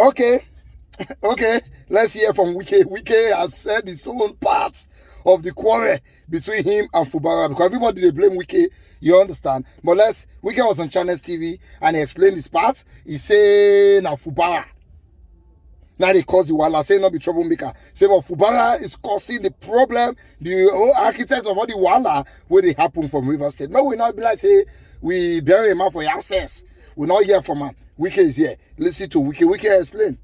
Okay, okay. Let's hear from Wike. Wike has said his own part of the quarrel between him and Fubara, because everybody they blame Wike, you understand. But Wike was on Channels TV and he explained his part. He said now Fubara. Now they cause the wala, say not be troublemaker. Say but Fubara is causing the problem, the whole architect of all the wala where they happen from River State. No, we not be like say we bury him out for your abscess. We not hear from him. Wike is here. Listen to Wike. Wike explain.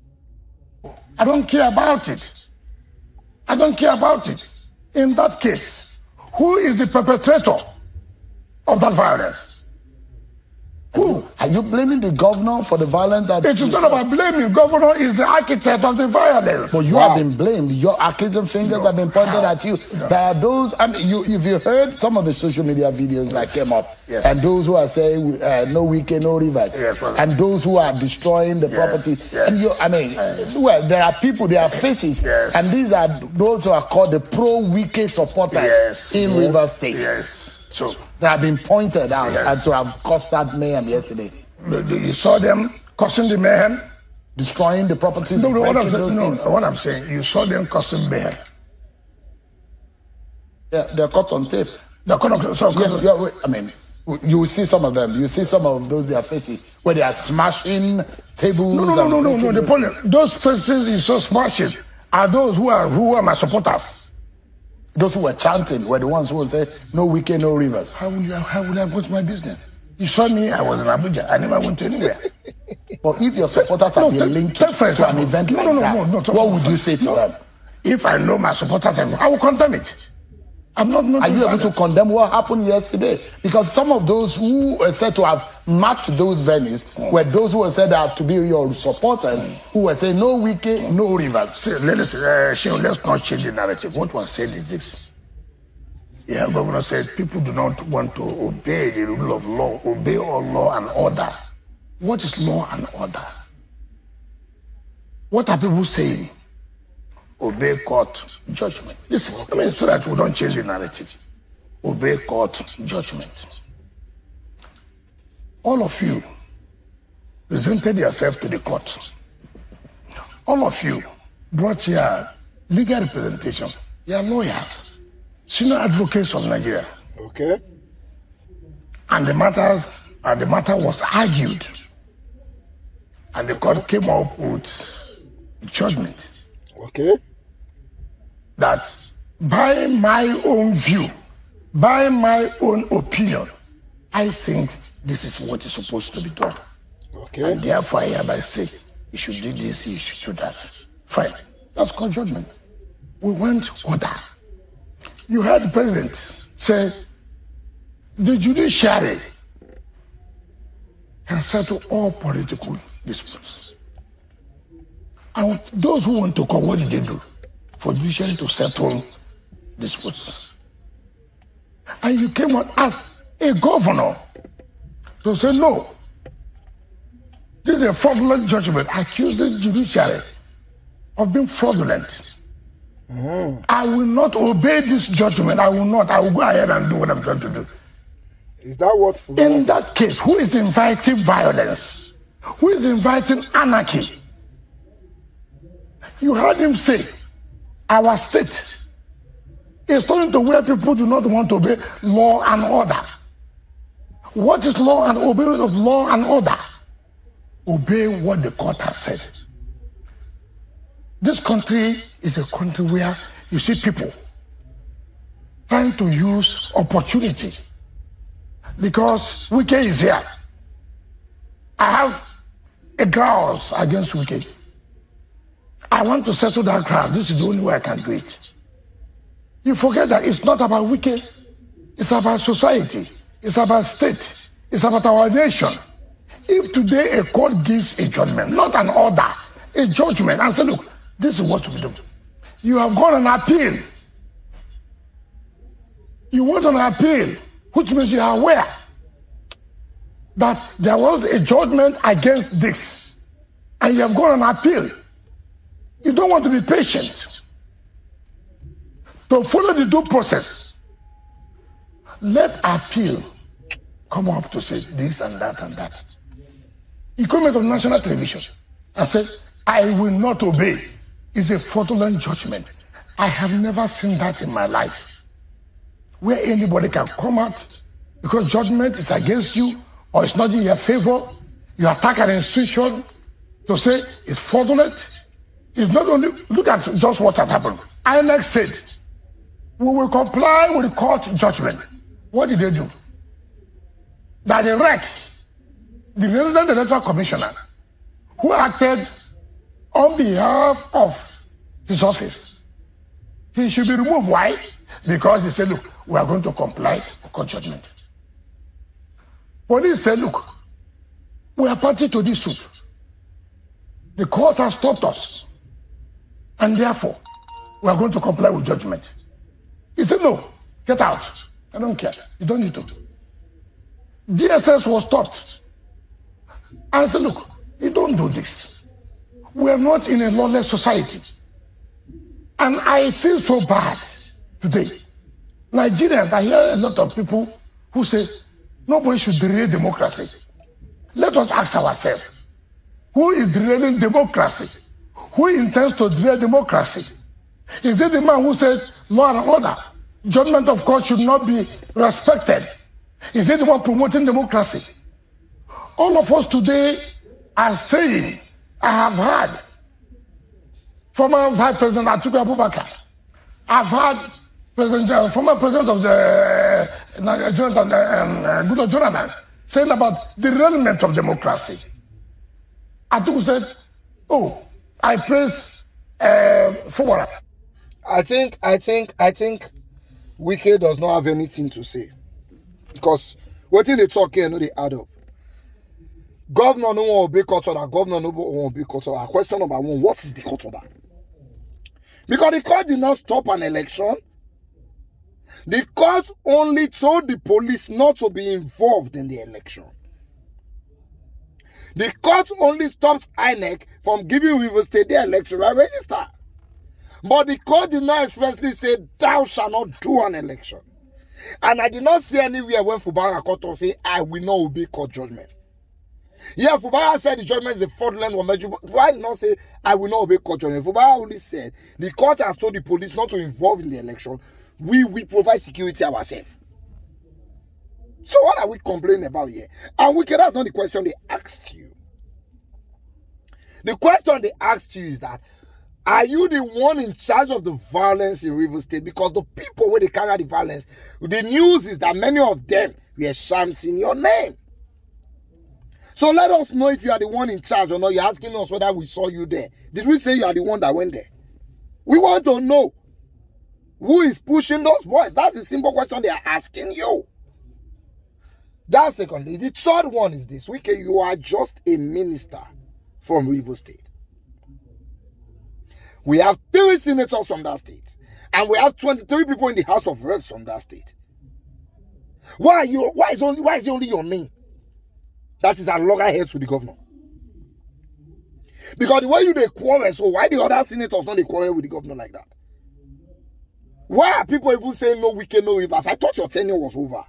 I don't care about it. I don't care about it. In that case, who is the perpetrator of that violence? Who? Are you blaming the governor for the violence that... It is not about blaming. Governor is the architect of the violence. But you have been blamed. Your accusing fingers have been pointed at you. There are those, and if you heard some of the social media videos that came up, and those who are saying no Wike, no rivers, and those who are destroying the property, and well, there are people, there are faces, and these are those who are called the pro-Wike supporters in River State. So they have been pointed out and to have caused that mayhem yesterday. You saw them causing the mayhem, destroying the properties. No, what I'm saying, you saw them causing mayhem. Yeah, they're caught on tape. They're caught on tape. I mean, you will see some of them. You see some of those their faces where they are smashing tables. No. The point is, those faces you saw smashing are those who are my supporters. Those who were chanting were the ones who would say, no Wike, no rivers. How would I go to my business? You saw me, I was in Abuja. I never went to anywhere. But if your supporters have been linked to an event like that, what would you say to them? If I know my supporters, I will condemn it. I'm not Are you able to condemn what happened yesterday? Because some of those who were said to have matched those venues were those who were said to be your supporters who were saying no Wike, no rivers. See, let's not change the narrative. What was said is this. Yeah, Governor said people do not want to obey the rule of law, obey all law and order. What is law and order? What are people saying? Obey court judgment. Listen, so that we don't change the narrative. Obey court judgment. All of you presented yourself to the court. All of you brought your legal representation. Your lawyers, senior advocates of Nigeria. Okay. And the matter was argued. And the court came up with judgment. Okay. That by my own view, by my own opinion, I think this is what is supposed to be done. Okay. And therefore I hereby say, you should do this, you should do that. Fine. That's called judgment. We want order. You heard the president say, the judiciary can settle all political disputes. And those who went to court, what did they do? For judiciary to settle disputes. And you came on as a governor to say, no, this is a fraudulent judgment. Accuse the judiciary of being fraudulent. I will not obey this judgment. I will not. I will go ahead and do what I'm trying to do. Is that what Fubara In that case, who is inviting violence? Who is inviting anarchy? You heard him say, our state is turning to where people do not want to obey law and order. What is law and obeying of law and order? Obey what the court has said. This country is a country where you see people trying to use opportunity. Because Wike is here. I have a grouse against Wike. I want to settle that ground. This is the only way I can do it. You forget that it's not about Wike. It's about society. It's about state. It's about our nation. If today a court gives a judgment, not an order, a judgment, and say, look, this is what we do. You have gone on appeal. You went on appeal, which means you are aware that there was a judgment against this, and you have gone on appeal. You don't want to be patient to follow the due process. Let appeal come up to say this and that and that. He came out of national television and said, I will not obey is a fraudulent judgment. I have never seen that in my life, where anybody can come out because judgment is against you or it's not in your favor. You attack an institution to say it's fraudulent. It's not only, look at just what had happened. INEC said, we will comply with the court judgment. What did they do? That the REC, the Resident Electoral Commissioner, who acted on behalf of his office, he should be removed. Why? Because he said, look, we are going to comply with court judgment. Police said, look, we are party to this suit. The court has stopped us, and therefore, we are going to comply with judgment. He said, no, get out. I don't care. You don't need to. DSS was stopped. I said, look, you don't do this. We are not in a lawless society. And I feel so bad today. Nigerians, I hear a lot of people who say, nobody should derail democracy. Let us ask ourselves, who is derailing democracy? Who intends to derail democracy? Is it the man who says law and order, judgment of court should not be respected? Is it the one promoting democracy? All of us today are saying, I have heard former Vice President Atiku Abubakar, I've heard former President of the Jonathan saying about the derailment of democracy. Atiku said, oh, I praise Fubara. I think Wike does not have anything to say. Because what they talk here, no, they add up. Governor no one obey court order. Governor no one obey court order. Question number one: what is the court order? Because the court did not stop an election. The court only told the police not to be involved in the election. The court only stopped INEC from giving Rivers State the electoral register. But the court did not expressly say, thou shalt not do an election. And I did not see anywhere when Fubara court or say, I will not obey court judgment. Yeah, Fubara said the judgment is a fraudulent one, but why did not say, I will not obey court judgment? Fubara only said, the court has told the police not to involve in the election. We will provide security ourselves. So what are we complaining about here? And that's not the question they asked you. The question they asked you is that, are you the one in charge of the violence in Rivers State? Because the people where they carry the violence, the news is that many of them were shams in your name. So let us know if you are the one in charge or not. You're asking us whether we saw you there. Did we say you are the one that went there? We want to know who is pushing those boys. That's a simple question they are asking you. That's secondly. The third one is this. Wike, you are just a minister from Rivers State. We have 3 senators from that state. And we have 23 people in the House of Reps from that state. Why is it only your name that is at loggerheads with the governor? Because the way you they quarrel, so why the other senators not they quarrel with the governor like that? Why are people even saying no Wike, no Rivers? I thought your tenure was over.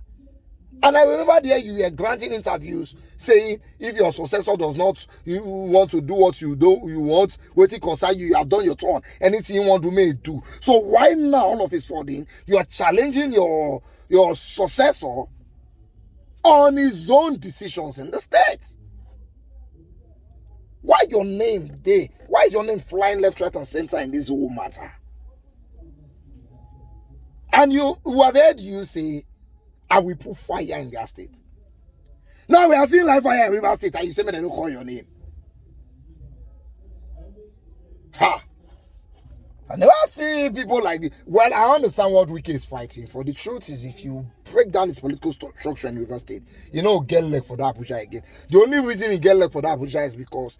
And I remember there you were granting interviews saying if your successor does not, you want to do what you want, waiting concern you, you have done your turn. Anything you want to make do. So why now all of a sudden you are challenging your successor on his own decisions in the state? Why your name there? Why is your name flying left, right, and center in this whole matter? And you have heard you say, I will put fire in their state. Now we are seeing live fire in River State and you say, man, they don't call your name. Ha! I never see people like this. Well, I understand what Wike is fighting for. The truth is, if you break down his political structure in River State, you know, get leg for that Abuja again. The only reason he get leg for that Abuja is because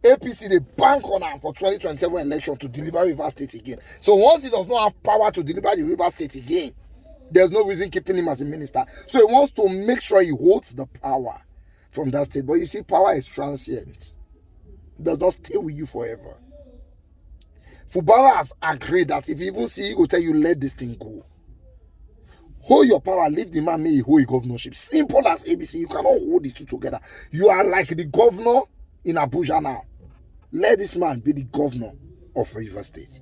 APC, they bank on him for 2027 election to deliver River State again. So once he does not have power to deliver the River State again, there's no reason keeping him as a minister. So he wants to make sure he holds the power from that state. But you see, power is transient. It does not stay with you forever. Fubara has agreed that if you even see, he will tell you, let this thing go. Hold your power, leave the man, may he hold a governorship. Simple as ABC, you cannot hold the two together. You are like the governor in Abuja now. let this man be the governor of Rivers State.